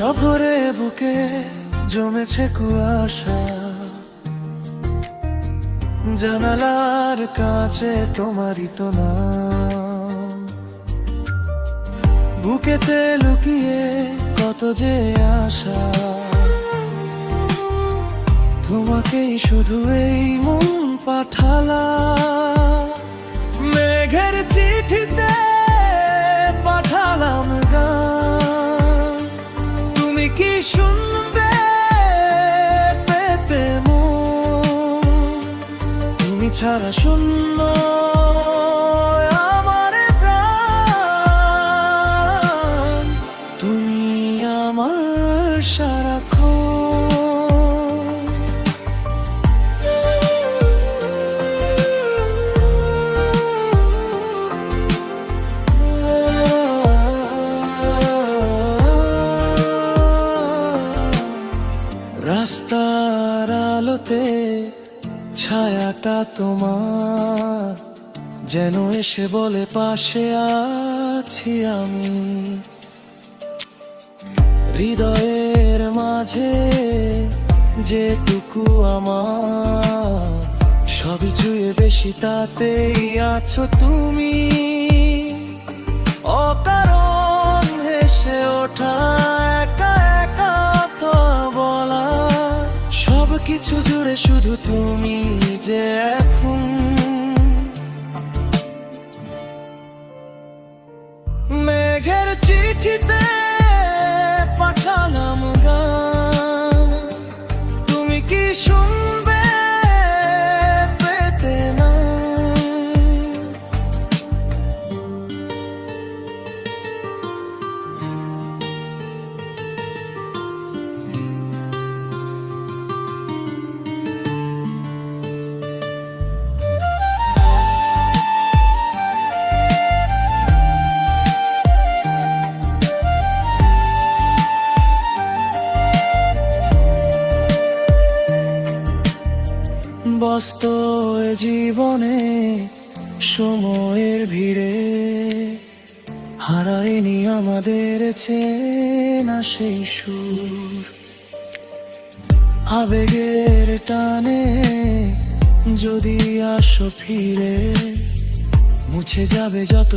শহরে বুকে জমেছে কুয়াশা, জানালার কাছে তোমারই তো নাম। বুকেতে লুকিয়ে কত যে আশা, তোমাকেই শুধু এই মন পাঠালা। মেঘের চিঠিতে পাঠালাম গান, তুমি কি শুনবে পেতে মন? তুমি ছাড়া শূন্য আমার প্রাণ, তুমি আমার সারাক্ষণ। রাস্তার আলোতে ছায়াটা তোমার যেন এসে বলে পাশে আছি আমি। হৃদয়ের মাঝে যেটুকু আমার, সবই চুয়ে বেশি তাতেই আছো তুমি। অকারণ হেসে ওঠা একা একা কথা বলা, সবকিছু জুড়ে শুধু তুমি যে এখন। মেঘের চিঠিতে পাঠালাম গান, তুমি কি শুনবে পেতে না? ব্যস্ত জীবনে সময়ের ভিড়ে হারায়নি আমাদের চেনা সেই সুর। আবেগের টানে যদি আসো ফিরে, মুছে যাবে যত